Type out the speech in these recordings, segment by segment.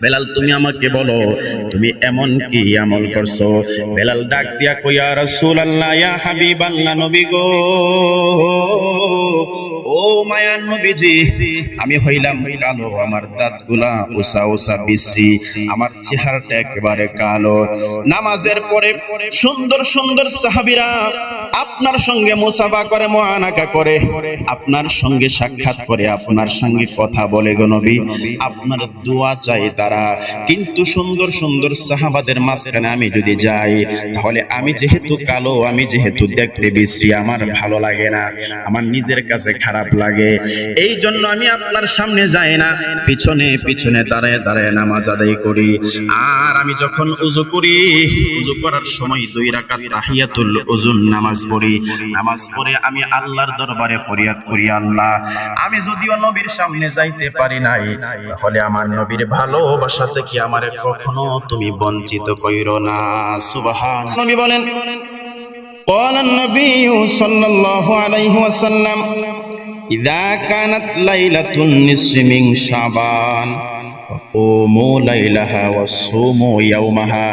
বেলাল তুমি আমাকে বলো তুমি এমন কি আমল করছো? বেলাল ডাক দিয়া কই, ইয়া রাসূলুল্লাহ, ইয়া হাবিবাল্লাহ, নবী গো, ও মায়ার নবীজি, আমি হইলাম কালো, আমার দাঁতগুলা উসা উসা বিশ্রী, আমার চেহারাটা একেবারে কালো। নামাজের পরে সুন্দর সুন্দর সাহাবীরা আপনার সঙ্গে মুসাফা করে, মুআনাকা করে, আপনার সঙ্গে সাক্ষাৎ করে, আপনার সঙ্গে কথা বলে গো নবী, আপনার দোয়া চাই তারা। কিন্তু সুন্দর সুন্দর সাহাবাদের মাঝখানে আমি যদি যাই, তাহলে আমি যেহেতু কালো, আমি যেহেতু দেখতে বিশ্রী, আমার ভালো লাগে না, আমার নিজের কাছে খারাপ লাগে। এই জন্য আমি আপনার সামনে যাই না, পিছনে পিছনে দাঁড়ায় দাঁড়ায় নামাজ আদায় করি। আর আমি যখন উযু করি, উযু করার সময় 2 রাকাত তাহিয়াতুল উযুর নামাজ পড়ি। নামাজ পড়ে আমি আল্লাহর দরবারে ফরিয়াদ করি, আল্লাহ, আমি যদিও নবীর সামনে যাইতে পারি নাই, তাহলে আমার নবীর ভালোবাসা থেকে আমারে কখনো তুমি বঞ্চিত কইরো না। সুবহান। নবী বলেন, قال النبي صلى الله عليه وسلم إذا كانت ليلة النصف من شعبان فقوموا ليلها وصوموا يومها।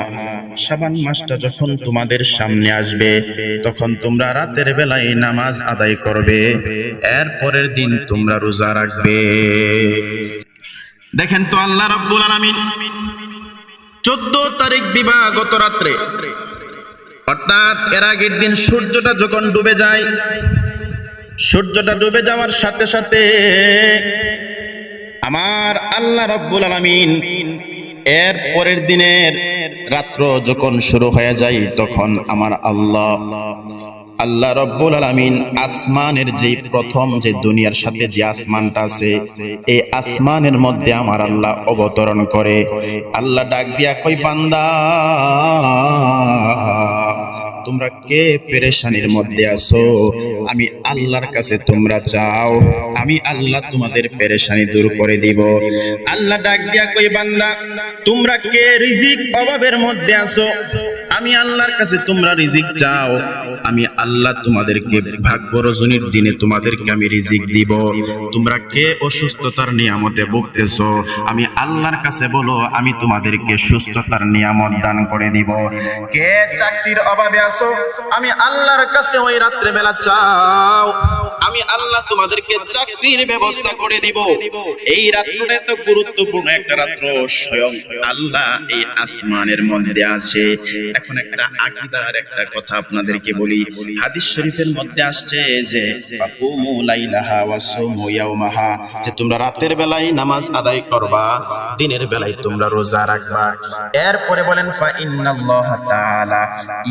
শাবান মাসটা যখন তোমাদের সামনে আসবে, তখন তোমরা রাতের বেলায় নামাজ আদায় করবে, এর পরের দিন তোমরা রোজা রাখবে। দেখেন তো আল্লাহ রাব্বুল আলামিন 14 তারিখ দিবাগত রাত্রে, অর্থাৎ এর আগের দিন সূর্যটা যখন ডুবে যায়, সূর্যটা ডুবে যাওয়ার সাথে সাথে আমার আল্লাহ রাব্বুল আলামিন এর পরের দিনের রাত্র যখন শুরু হয়ে যায়, তখন আমার আল্লাহ রাব্বুল আলামিন আসমানের যে প্রথম যে দুনিয়ার সাথে যে আসমানটা আছে, এই আসমানের মধ্যে আমার আল্লাহ অবতরণ করে। আল্লাহ ডাক দিয়া কই, বান্দা, তোমরা কে পেরেশানির মধ্যে আছো? আমি আল্লাহর কাছে তোমরা চাও, আমি আল্লাহ তোমাদের পেরেশানি দূর করে দিব। আল্লাহ ডাক দিয়া কই, বান্দা, তোমরা কে রিজিক অভাবের মধ্যে আছো? আমি আল্লাহর কাছে তোমরা রিজিক চাও, আমি আল্লাহ তোমাদেরকে ভাগ্য রজনীর দিনে তোমাদেরকে আমি রিজিক দিব। তোমরা কে অসুস্থতার নিয়ামতে ভুগতেছো? আমি আল্লাহর কাছে বলো, আমি তোমাদেরকে সুস্থতার নিয়ামত দান করে দিব। কে চাকরির অভাবে আছো? আমি আল্লাহর কাছে ওই রাত্রে বেলা চাও, আমি আল্লাহ তোমাদেরকে চাকরির ব্যবস্থা করে দিব। এই রাত্রটা তো গুরুত্বপূর্ণ একটা রাত্র, স্বয়ং আল্লাহ এই আসমানের মধ্যে আছে। এখন একটা আকীদার একটা কথা আপনাদেরকে বলি। হাদিস শরীফের মধ্যে আসছে যে ফাকুমু লাইলাহা ওয়া সুমু ইয়াওমাহা, যে তোমরা রাতের বেলায় নামাজ আদায় করবা, দিনের বেলায় তোমরা রোজা রাখবা। এরপরে বলেন ফা ইন্নাল্লাহা তাআলা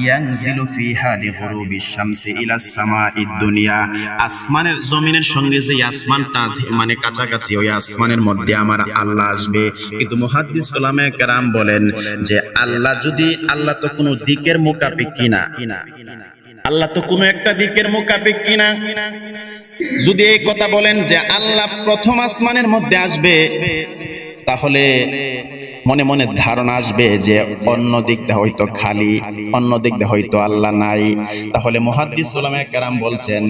ইয়ানজিলু ফিহা লিগুরুবিশ শামসি ইলাস সামাঈদ দুনিয়া। আসমানের জমিনের সঙ্গে যে আসমানটা মানে কাছাকাছি, ওই আসমানের মধ্যে আমার আল্লাহ আসবে। কিন্তু মুহাদ্দিস উলামায়ে কেরাম বলেন যে আল্লাহ তো কোনো দিকের মুকাফিকি না, আল্লাহ তো কোনো একটা দিকের মুকাফিকি না। যদি এই কথা বলেন যে আল্লাহ প্রথম আসমানের মধ্যে আসবে, তাহলে মনে মনে ধারণা আসবে যে অন্য দিক দিয়ে হয়তো খালি, অন্য দিক দিয়ে হয়তো আল্লাহ নাই। তাহলে মুহাদ্দিস উলামায়ে কেরাম বলছেন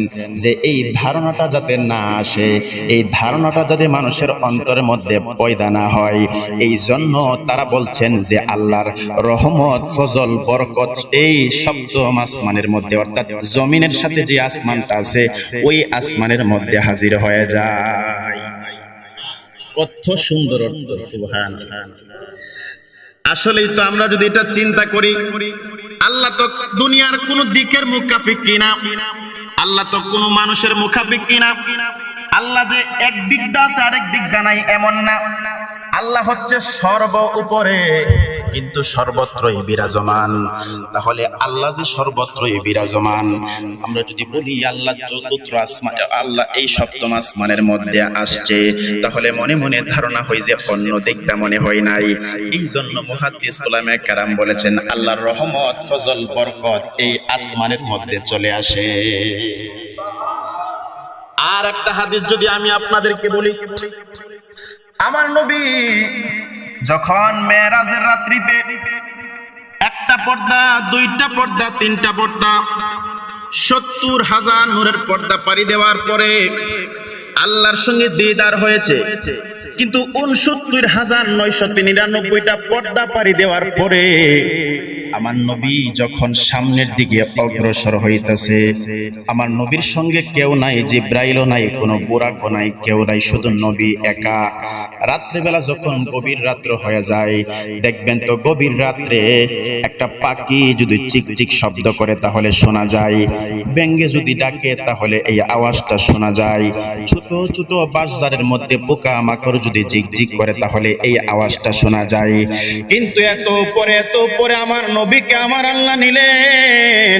যে এই ধারণাটা যাতে না আসে, এই ধারণাটা যাতে মানুষের অন্তরের মধ্যে পয়দা না হয়, এই জন্য তারা বলছেন যে আল্লাহর রহমত, ফজল, বরকত এই সপ্তম আসমানের মধ্যে, অর্থাৎ জমিনের সাথে যে আসমানটা আছে, ওই আসমানের মধ্যে হাজির হয়ে যায়। কত সুন্দর অর্থ, সুবহানাল্লাহ। আসলেই তো আমরা যদি এটা চিন্তা করি, আল্লাহ তো দুনিয়ার কোন দিকের মুখাফিক কিনা, আল্লাহ তো কোন মানুষের মুখাফিক কিনা। আল্লাহ যে এক দিক দা আছে আরেক দিক দা নাই এমন না। আল্লাহ হচ্ছে সর্ব উপরে, কিন্তু সর্বত্রই বিরাজমান। তাহলে আল্লাহ যে সর্বত্রই বিরাজমান, আমরা যদি বলি আল্লাহ চতুর্থ আসমান, আল্লাহ এই সপ্তম আসমানের মধ্যে আসছে, তাহলে মনে মনে ধারণা হয় যে অন্য দিকটা মনে হয় নাই। এই জন্য মুহাদ্দিস উলামায়ে কেরাম বলেছেন আল্লাহর রহমত, ফজল, বরকত এই আসমানের মধ্যে চলে আসে। আর একটা হাদিস যদি আমি আপনাদেরকে বলি, আমার নবী যখন মেরাজের রাত্রিতে একটা পর্দা, দুইটা পর্দা, তিনটা পর্দা, 70,000 নূরের পর্দা পাড়ি দেওয়ার পরে আল্লাহর সঙ্গে দিদার হয়েছে, কিন্তু ৬৯,৯৯৯টা পর্দা পাড়ি দেওয়ার পরে আমার নবী যখন সামনের দিকে অগ্রসর হইতেছে, আমার নবীর সঙ্গে কেউ নাই, জিব্রাইলও নাই, কোনো বুরাকও নাই, কেউ নাই, শুধু নবী একা। রাত্রিবেলা যখন গভীর রাত্র হয়ে যায়, দেখবেন তো গভীর রাত্রে একটা পাখি যদি চিকচিক শব্দ করে তাহলে শোনা যায়, ব্যাঙে যদি ডাকে তাহলে এই আওয়াজটা শোনা যায়, ছোট ছোট বাঁশঝাড়ের মধ্যে পোকা মাকড় যদি ঝিকঝিক করে তাহলে এই আওয়াজটা শোনা যায়। কিন্তু এত পরে আমার নবীকে আমার আল্লাহ নিলেন,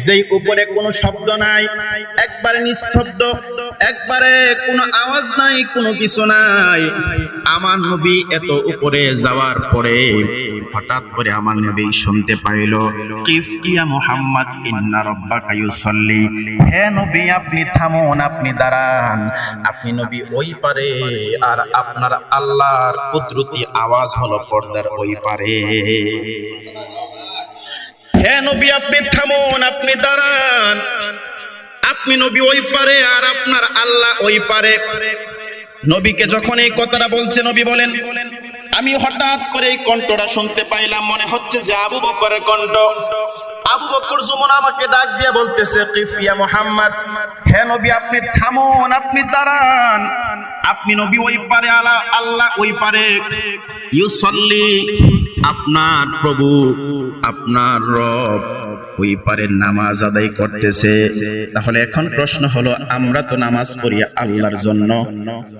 যেই উপরে কোনো শব্দ নাই, একবারে নিস্তব্ধ, একবারে কোনো আওয়াজ নাই, কোনো কিছু নাই। আমার নবী এত উপরে যাওয়ার পরে হঠাৎ করে আমার নবী শুনতে পাইল, কিফ ইয়া মুহাম্মদ ইন্না রাব্বাকা ইউসাল্লি, হে নবী আপনি থামুন, আপনি দাঁড়ান। আপনি নবী ওই পারে, আর আপনার আল্লাহর কুদরতি আওয়াজ হলো পর্দার ওই পারে। হে নবী আপনি থামুন, আপনি দাঁড়ান। আপনি নবী ওই পারে, আর আপনার আল্লাহ ওই পারে। নবীকে যখন এই কথাটা বলছে, নবী বলেন, আমি হঠাৎ করে এই কণ্ঠটা শুনতে পাইলাম, মনে হচ্ছে যে আবু বকরের কণ্ঠ। আবু বকর যখন আমাকে ডাক দিয়ে বলতেছে, কিফ ইয়া মুহাম্মদ, হে নবী আপনি থামুন, আপনি দাঁড়ান। আপনি নবী ওই পারে, আল্লাহ ওই পারে। ইউসাল্লি, আপনার প্রভু, আপনার রব ওই পারে নামাজ আদায় করতেছে। তাহলে এখন প্রশ্ন হলো, আমরা তো নামাজ পড়ি আল্লাহর জন্য,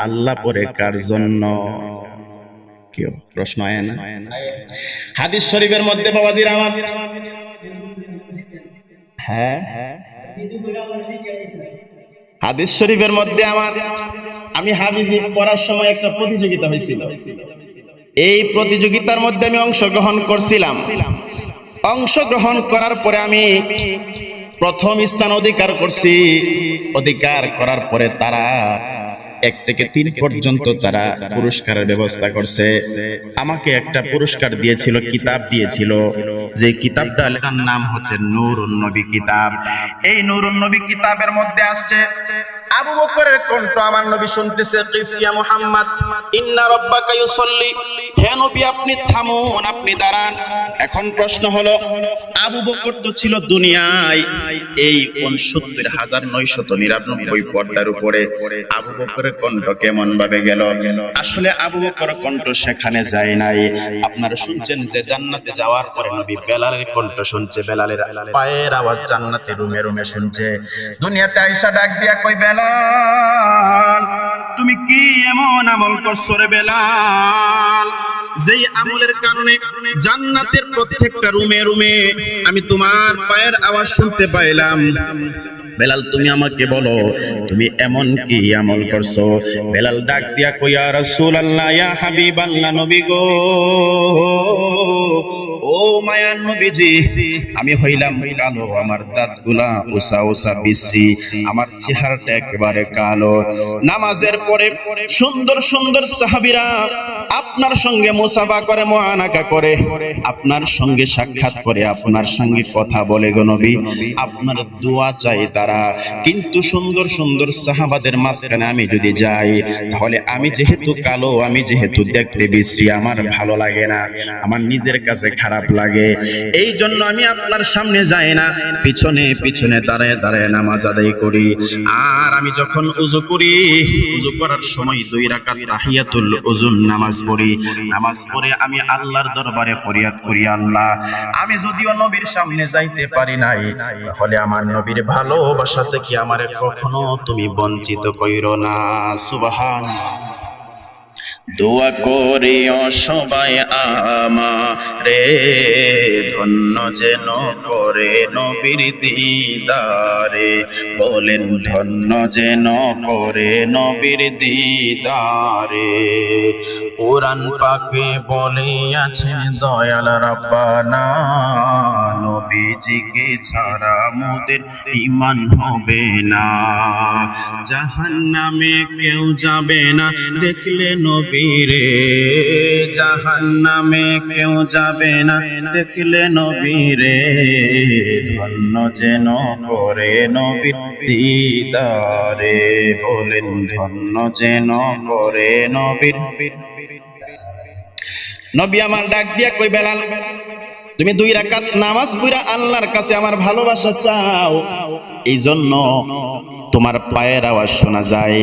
আল্লাহ পড়ে কার জন্য? কেউ প্রশ্ন আয় না? হাদিস শরীফের মধ্যে বাবাজির আমার, হ্যাঁ হাদিস শরীফের মধ্যে আমার, আমি হাফিজি পড়ার সময় একটা প্রতিযোগিতা হয়েছিল। এই প্রতিযোগিতার মধ্যে আমি অংশগ্রহণ করছিলাম। অংশগ্রহণ করার পরে আমি প্রথম স্থান অধিকার করছি। অধিকার করার পরে তারা 1 থেকে 3 পর্যন্ত তারা পুরস্কারের ব্যবস্থা করছে। আমাকে একটা পুরস্কার দিয়েছিল, কিতাব দিয়েছিল, যে কিতাবটা লেখার নাম হচ্ছে নূরুন নবী কিতাব। এই নূরুন নবী কিতাবের মধ্যে আসছে আবু বকরের কণ্ঠ, আমার নবী শুনতেছে, কিফ ইয়া মুহাম্মদ ইন্না রাব্বাকা ইউসাল্লি, হে নবী আপনি থামুন, আপনি দাঁড়ান। এখন প্রশ্ন হলো, আবু বকর তো ছিল দুনিয়ায় এই ৬৯,৯৯৯ পর্দার উপরে, আবু বকরের কণ্ঠ কেমন ভাবে গেল? আসলে আবু বকরের কণ্ঠ সেখানে যায় নাই। আপনারা শুনছেন যে জান্নাতে যাওয়ার পরে নবী বেলালের কণ্ঠ শুনছে, বেলালের পায়ের আওয়াজ জান্নাতে রুমে রুমে শুনছে। দুনিয়াতে আয়েশা ডাক দিয়া কই, বেলাল তুমি কি এমন আমল করছো রে বেলাল, যেই আমলের কারণে জান্নাতের প্রত্যেকটা রুমে রুমে আমি তোমার পায়ের আওয়াজ শুনতে পাইলাম। বেলাল তুমি আমাকে বলো, তুমি এমন কি আমল করছো? বেলাল ডাক দিয়া কই, ইয়া রাসূলুল্লাহ, ইয়া হাবিবাল্লাহ, নবী গো, ও মায়ার নবীজি, আমি হইলাম কালো, আমার দাঁতগুলা উসা উসা বিশ্রী, আমার চেহারাটা একেবারে কালো। নামাজের পরে সুন্দর সুন্দর সাহাবীরা আপনার সঙ্গে মুসাফা করে, মুআনাকা করে, আপনার সঙ্গে সাক্ষাৎ করে, আপনার সঙ্গে কথা বলে গো নবী, আপনার দোয়া চাই তারা। কিন্তু সুন্দর সুন্দর সাহাবাদের মাঝখানে আমি যদি যাই, তাহলে আমি যেহেতু কালো, আমি যেহেতু দেখতে বিশ্রী, আমার ভালো লাগে না, আমার নিজের কাছে খারাপ লাগে। এই জন্য আমি আপনার সামনে যাই না, পিছনে পিছনে দাঁড়ায় দাঁড়ায় নামাজ আদায় করি। আর আমি যখন উযু করি, উযু করার সময় 2 রাকাত তাহিয়াতুল উযুর নামাজ পড়ি। নামাজ পড়ে আমি আল্লাহর দরবারে ফরিয়াদ করি, আল্লাহ আমি যদিও নবীর সামনে যাইতে পারি নাই, তাহলে আমার নবীর ভালোবাসা থেকে আমারে কখনো তুমি বঞ্চিত কইরো না। সুবহানাল্লাহ। দোয়া করিও সবাই আমারে, ধন্য যেন করে নবীর দিদারে, বলেন ধন্য যেন করে নবীর দিদারে। কোরআন পাকে বলিয়াছেন দয়াল রাব্বানা, নবীজিকে ছাড়া মোদের ঈমান হবে না, জাহান্নামে কেউ যাবে না দেখলে নবী নবীরে জাহান্নামে কেউ যাবে না দেখলে নবীরে ধন্য যেন করে নবীর দিদারে বলেন ধন্য যেন করে নবীর নবী আমার ডাক দিয়া কই বেলাল তুমি 2 রাকাত নামাজ পড়া আল্লাহর কাছে আমার ভালোবাসা চাও এই জন্য তোমার পায়ের আওয়াজ শোনা যায়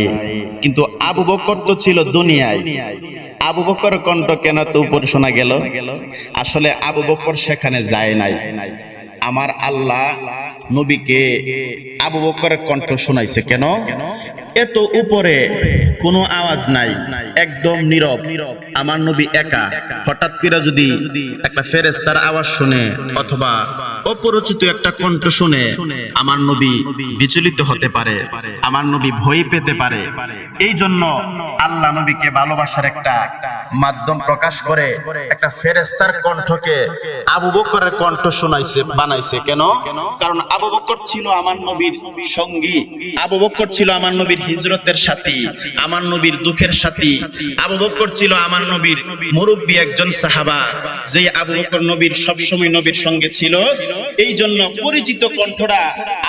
কিন্তু আবু বকর তো ছিল দুনিয়ায় আবু বকর কণ্ঠ কেন তো উপরে শোনা গেল আসলে আবু বকর সেখানে যায় নাই আমার আল্লাহ নবীকে আবু বকরের কণ্ঠ শোনাইছে কেন এত উপরে কোনো আওয়াজ নাই একদম নীরব আমার নবী একা হঠাৎ করে যদি একটা ফেরেশতার আওয়াজ শুনে অথবা অপরিচিত একটা কণ্ঠ শুনে আমার নবী বিচলিত হতে পারে আমার নবী ভয় পেতে পারে এই জন্য আল্লাহ নবীকে ভালোবাসার একটা মাধ্যম প্রকাশ করে একটা ফেরেশতার কণ্ঠকে আবু বকরের কণ্ঠ শোনাইছে বানাইছে কেন কারণ আবু বকর ছিল আমার নবীর সঙ্গী আবু বকর ছিল আমার নবীর হিজরতের সাথী আমার নবীর দুঃখের সাথী আবু বকর ছিল আমার নবীর মুরব্বী একজন সাহাবা যে আবু বকর নবীর সব সময় নবীর সঙ্গে ছিল এই জন্য পরিচিত কণ্ঠরা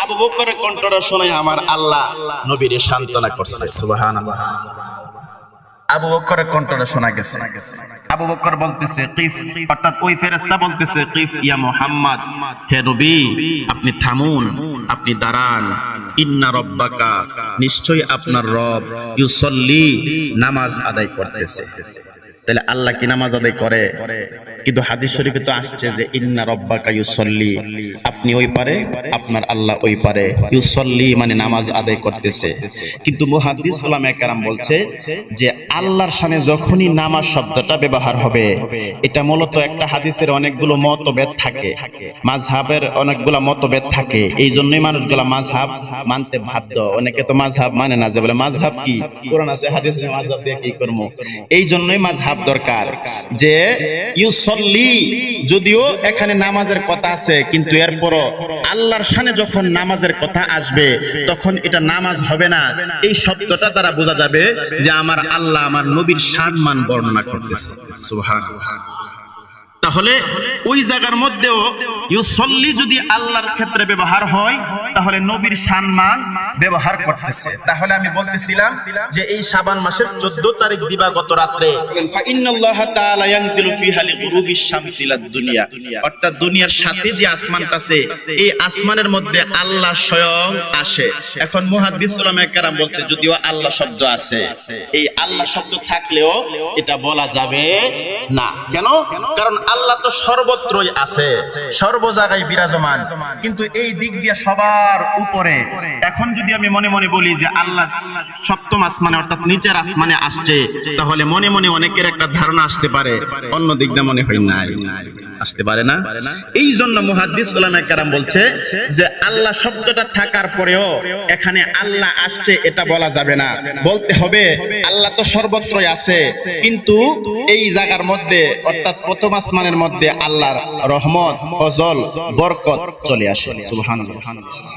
আবু বকরের কণ্ঠরা শুনে আমার আল্লাহ নবীরে সান্তনা করছে সুবহানাল্লাহ আবু বকরের কণ্ঠটা শোনা গেছে আবু বকর বলতেছে কিফ অর্থাৎ ওই ফেরেশতা বলতেছে কিফ ইয়া মুহাম্মদ হে নবী আপনি থামুন আপনি দাঁড়ান ইন্না রাব্বাকা নিশ্চয়ই আপনার রব ইউসাল্লি নামাজ আদায় করতেছে তাহলে আল্লাহ কি নামাজ আদায় করে কিন্তু হাদিস শরীফে তো আসছে যে ইন্না রাব্বাকা ইউসাল্লি আপনি ওই পারে আপনার আল্লাহ ওই পারে ইউসাল্লি মানে নামাজ আদায় করতেছে কিন্তু মুহাদ্দিস উলামায়ে কেরাম বলছে যে আল্লাহর শানে যখনই নামাজ শব্দটা ব্যবহার হবে এটা মূলত একটা হাদিসের অনেকগুলো মতভেদ থাকে মাযহাবের অনেকগুলো মতভেদ থাকে এই জন্যই মানুষগুলো মাযহাব মানতে বাধ্য অনেকে তো মাযহাব মানে না যে বলে মাযহাব কি কোরআন আছে হাদিস আছে মাযহাব দিয়ে কি করব এই জন্যই মাযহাব দরকার যে ইউসাল্লি যদিও এখানে নামাজের কথা আছে কিন্তু এরপরও আল্লাহর শানে যখন নামাজের কথা আসবে তখন এটা নামাজ হবে না এই শব্দটা দ্বারা বোঝা যাবে যে আমার আল্লাহ আমার নবীর সম্মান বর্ণনা করতেছে সুবহানাল্লাহ তাহলে ওই জায়গার মধ্যেও ইউসাল্লি যদি আল্লাহর ক্ষেত্রে ব্যবহার হয় তাহলে নবীর সম্মান ব্যবহার করতেছে তাহলে আমি বলতেছিলাম যে এই শাবান মাসের 14 তারিখ দিবাগত রাতে ফা ইন্নাল্লাহা তাআলা ইয়ানজিলু ফিহা লিগুরুবিশ শামসি লাদ দুনিয়া অর্থাৎ দুনিয়ার সাথে যে আসমানটা আছে এই আসমানের মধ্যে আল্লাহ স্বয়ং আসে এখন মুহাদ্দিস উলামায়ে কেরাম বলছে যদিও আল্লাহ শব্দ আছে এই আল্লাহ শব্দ থাকলেও এটা বলা যাবে না কেন কারণ আল্লাহ তো সর্বত্রই আছে সর্ব জায়গায় বিরাজমান কিন্তু এই দিক দিয়ে সবার উপরে এখন যদি আমি মনে মনে বলি যে আল্লাহ সপ্তম আসমানে অর্থাৎ নিচের আসমানে আসছে তাহলে মনে মনে অনেকের একটা ধারণা আসতে পারে অন্য দিক দিয়ে মনে হয় না আসতে পারে না এই জন্য মুহাদ্দিস উলামায়ে কেরাম বলছে যে আল্লাহ শব্দটা থাকার পরেও এখানে আল্লাহ আসছে এটা বলা যাবে না বলতে হবে আল্লাহ তো সর্বত্রই আছে কিন্তু এই জায়গার মধ্যে অর্থাৎ প্রথম আসমানের মধ্যে আল্লাহর রহমত ফজল বরকত চলে আসে সুবহানাল্লাহ